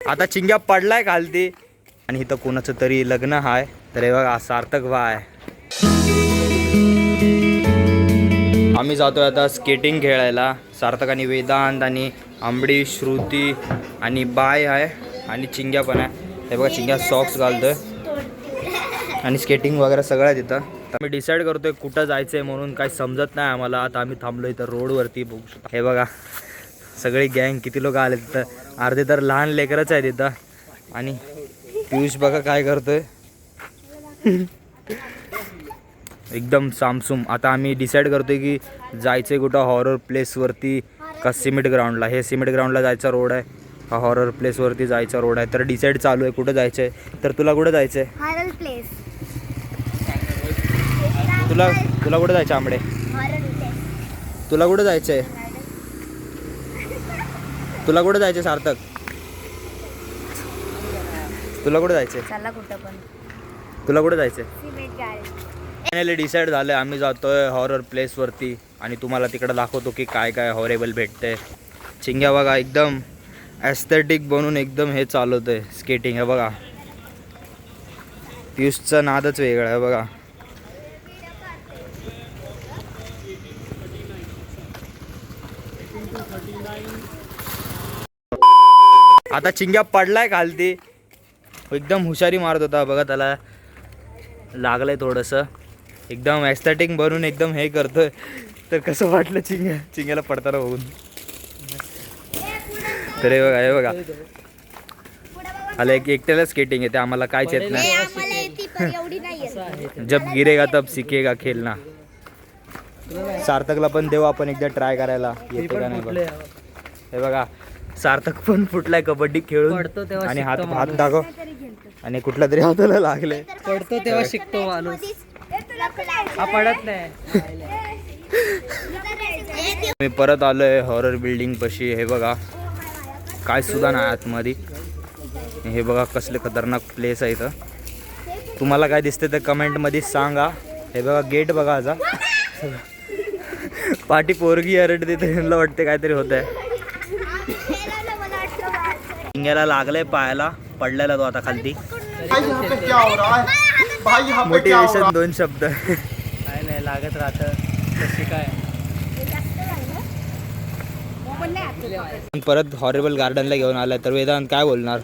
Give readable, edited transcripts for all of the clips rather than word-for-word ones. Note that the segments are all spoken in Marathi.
आता चिंग्या पडलाय खालती आणि इथं कोणाचं तरी लग्न आहे. तर हे बघा सार्थक बाय. आम्ही जातोय आता स्केटिंग खेळायला. सार्थक आणि वेदांत आणि आंबडी, श्रुती आणि बाय आहे आणि चिंग्या पण आहे. हे बघा चिंग्या सॉक्स घालतोय आणि स्केटिंग वगैरे सगळं आहे तिथं. तर आम्ही डिसाईड करतोय कुठं जायचंय म्हणून काही समजत नाही आम्हाला. आता आम्ही थांबलो इथं रोडवरती बघू शकता. हे बघा सगळी गँग किती लोक आले तिथं. अर्धे तर लहान लेकरच आहे तिथं. आणि पियुष बघा काय करतोय एकदम सामसूम. आता आम्ही डिसाईड करतोय की जायचंय कुठं हॉरर प्लेसवरती का सिमेंट ग्राउंडला. हे सिमेंट ग्राउंडला जायचा रोड आहे का हॉरर प्लेसवरती जायचा रोड आहे. तर डिसाईड चालू आहे कुठं जायचं आहे. तर तुला कुठं जायचं आहे? Horror place. तुला कुठं जायचं आंबडे? तुला कुठं जायचं आहे? तुला कुठं जायचं सार्थक? तुला कुठं जायचं आहे? चला कुठं पण. तुला कुठं जायचं आहे? Cement garden. फायनली डिसाईड झालं आहे आम्ही जातोय हॉरर प्लेसवरती आणि तुम्हाला तिकडं दाखवतो की काय काय हॉरेबल भेटते. चिंग्या बघा एकदम ॲस्थेटिक बनून एकदम हे चालवतं आहे स्केटिंग. हे बघा पियुषचा नादच वेगळा आहे बघा. आता चिंग्या पडलाय खालती. एकदम हुशारी मारत होता बघा. त्याला लागलंय थोडंसं. एकदम ॲस्थेटिक बनून एकदम हे करतोय. तर कसं वाटलं चिंग्याला पडताना बघून? तर हे बघा आला एकट्याला स्केटिंग येते. आम्हाला काहीच येत नाही. जब गिरेगा तब सीखेगा खेळना. सार्थकला पण देऊ आपण एकदा ट्राय करायला येते का नाही बघ. हे बघा सार्थक पण फुटलाय कबड्डी खेळून आणि हात दाखव आणि कुठला तरी हाताला लागले. पडतो तेव्हा शिकतो माणूस. हा पडत नाही. मी परत आलोय हॉरर बिल्डिंग पाशी. हे बघा काय सुद्धा नाही आतमध्ये. हे बघा कसले खतरनाक प्लेस आहे इथं. तुम्हाला काय दिसते तर कमेंटमध्ये सांगा. हे बघा गेट बघा आता. पाठी पोरगी अरडते तर ह्यांना वाटते काहीतरी होत आहे. चिंग्याला लागलंय पायाला. पडलेला तो आता खालती. मोटिवेशन 2 शब्द. काय नाही लागत राहतं. कशी काय परत हॉरेबल गार्डनला घेऊन आलाय. तर वेदांत काय बोलणार?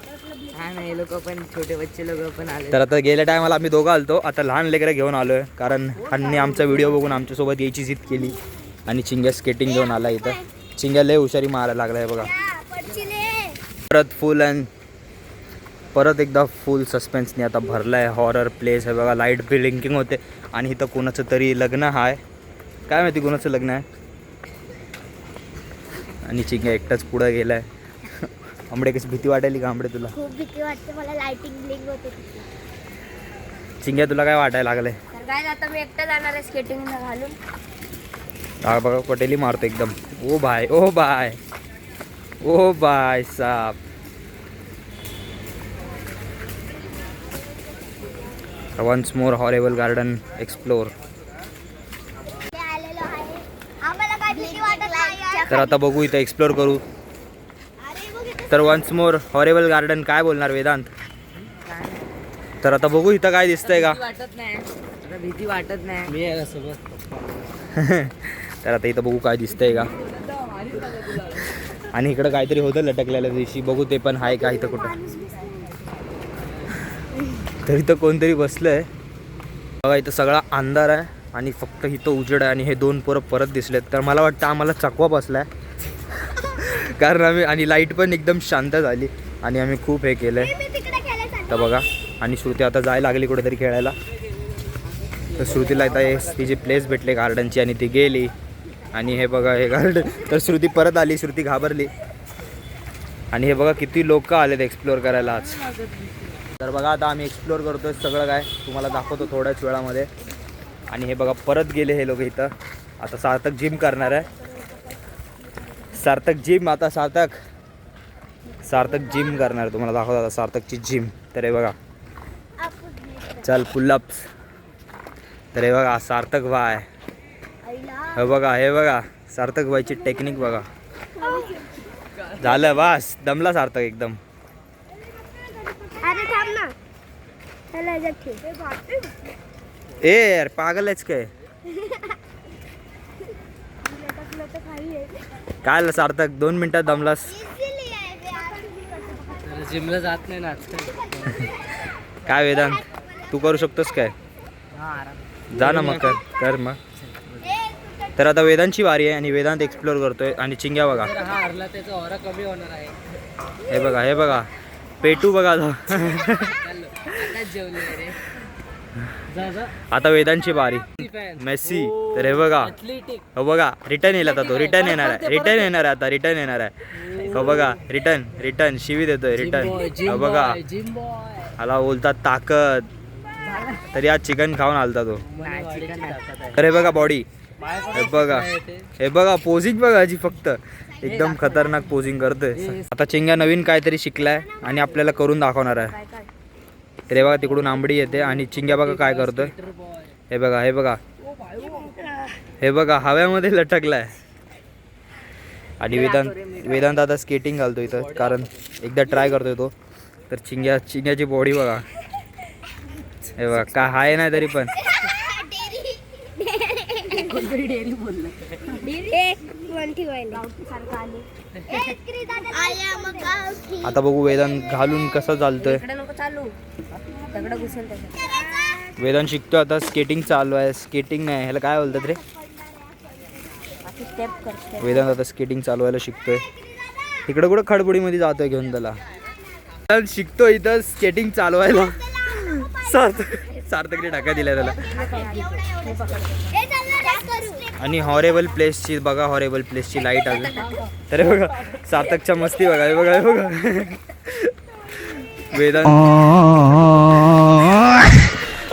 नाही लोक पण छोटे बच्चे लोक पण आले. तर आता गेल्या टायमाला आम्ही दोघं आलतो. आता लहान लेकरं घेऊन आलोय कारण ह्यांनी आमचा व्हिडिओ बघून आमच्यासोबत यायची जिद केली आणि चिंग्या स्केटिंग घेऊन आला इथं. चिंग्या लय हुशारी मारायला लागलाय बघा. परत एकदा फुल सस्पेन्सने आता भरलाय हॉरर प्लेस. आहे बघा लाईट ब्लिंकिंग होते आणि इथं कोणाचं तरी लग्न आहे. काय माहिती कोणाचं लग्न आहे. आणि चिंग्या एकटाच पुढं गेलाय. आंबडे कशी भीती वाटायली का आंबडे तुला? खूप भीती वाटते मला. लाइटिंग ब्लिंक होते. चिंग्या तुला काय वाटायला लागलंय? तर काय आता मी एकटा जाणार आहे स्केटिंग घालून. हा बघा पटेली मारतो एकदम. Oh boy oh boy oh boy साहब. Once more horrible garden explore. तर आता बघू इथं एक्सप्लोर करू. तर वन्स मोर हॉरेबल गार्डन काय बोलणार वेदांत? तर आता बघू इथं काय दिसतंय का? वाटत नाही. भीती वाटत नाही. मी आहे सोबत. तर आता इथं बघू काय दिसतंय का. आणि इकडं काहीतरी होतं लटकलेल्या दिवशी. बघू ते पण आहे का इथं कुठं. तर इथं कोणतरी बसलंय बघा. इथं सगळा अंधार आहे आणि फक्त इथं उजेड आहे. आणि हे 2 पोरं परत दिसलेत. तर मला वाटतं आम्हाला चकवा बसलाय कारण आम्ही आणि लाईट पण एकदम शांत झाली आणि आम्ही खूप हे केलंय. तर बघा आणि श्रुती आता जायला लागली कुठेतरी खेळायला. तर श्रुतीला आता तिची प्लेस भेटले गार्डनची आणि ती गेली. आणि हे बघा हे गार्डन. तर श्रुती परत आली. श्रुती घाबरली. आणि हे बघा किती लोक आलेत एक्सप्लोअर करायला आज. तर बघा आता आम्ही एक्सप्लोअर करतोय सगळं काय तुम्हाला दाखवतो थोड्याच वेळामध्ये. आणि हे बघा परत गेले हे लोक इथं. आता सार्थक जिम करणार आहे. सार्थक जिम. आता सार्थक जिम करणार. तुम्हाला दाखवतो आता सार्थकची जिम. तर हे बघा चल पुलअप्स. तर हे बघा सार्थक भाई. हे बघा सार्थक भाईची टेक्निक बघा. झालं बस दमला सार्थक एकदम. अरे थांब ना चला याच्यात ठेव. ए यार पागल आहेच काय काय सार्थक 2 मिनिटात दमलास. जिमला जात नाही ना आजकाल. काय वेदांत तू करू शकतोस काय? जा ना मग कर मग. तर आता वेदांतची वारी आहे आणि वेदांत एक्सप्लोर करतोय आणि चिंग्या बघा. जर हा हरला त्याचा ऑरा कमी होणार आहे. हे बघा पेटू बघा आताच जेवले रे. जा जा. आता वेदांची बारी. मेसी तर हे बघा Athletic. हो बघा रिटर्न येईल आता तो. रिटर्न येणार आहे. हो बघा रिटर्न शिवी देतोय रिटर्न. हो बघा जिम बॉय. हाला बोलतात ताकद. तरी आज चिकन खाऊन आलता तो. तर हे बघा बॉडी. हे बघा पोझिंग बघा जी फक्त एकदम खतरनाक पोझिंग करतोय. आता चिंग्या नवीन काहीतरी शिकलाय आणि आपल्याला करून दाखवणार आहे. तर हे बघा तिकडून आंबडी येते आणि चिंग्या बघा काय करतोय. हे बघा हव्यामध्ये लटकलाय. आणि वेदांत आता स्केटिंग घालतो इथं कारण एकदा ट्राय करतोय तो. तर चिंग्याची बॉडी बघा. हे बघा काय हाय नाही तरी पण. आता बघू वेदांत घालून कसं चालतोय. वेदांत शिकतोय आता. स्केटिंग चालू आहे. स्केटिंग नाही ह्याला काय बोलतात रे. वेदांत आता स्केटिंग चालवायला शिकतोय. इकडे कुठं खडबडीमध्ये जातोय घेऊन त्याला. वेदांत शिकतोय इथं स्केटिंग चालवायला. सार्थकने टाका दिलाय त्याला. आणि हॉरेबल प्लेसची बघा. हॉरेबल प्लेसची लाईट अजून. तर हे बघा सार्थकच्या मस्ती बघा. हे बघा वेदांत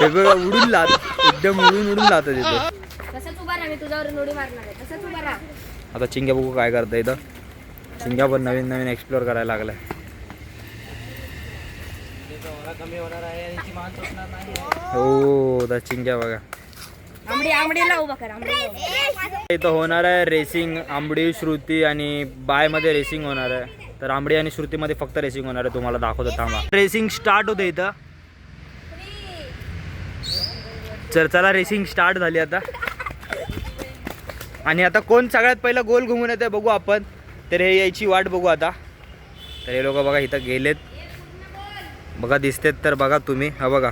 हे बघा उडून लात. एकदम उडून लात तिथे. आता चिंग्या बघू काय करता इथं. चिंग्या पण नवीन एक्सप्लोर करायला लागलाय. हो तर चिंग्या बघा. इथं होणार आहे रेसिंग. आंबडी श्रुती आणि बाय मध्ये रेसिंग होणार आहे. तर आंबडी आणि श्रुतीमध्ये फक्त रेसिंग होणार आहे. तुम्हाला दाखवतो थांबा. रेसिंग स्टार्ट होते इथं. चला रेसिंग स्टार्ट झाली आता. आणि आता कोण सगळ्यात पहिला गोल घुमून येते बघू आपण. तर हे यायची वाट बघू आता. तर हे लोक बघा इथं गेलेत बघा. दिसतेत तर बघा तुम्ही. हा बघा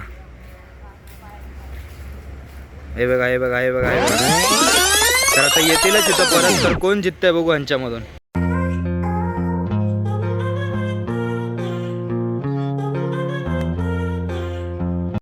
हे बघा. तर आता येतीलच इथं परत. तर कोण जिंकतंय बघू ह्यांच्यामधून.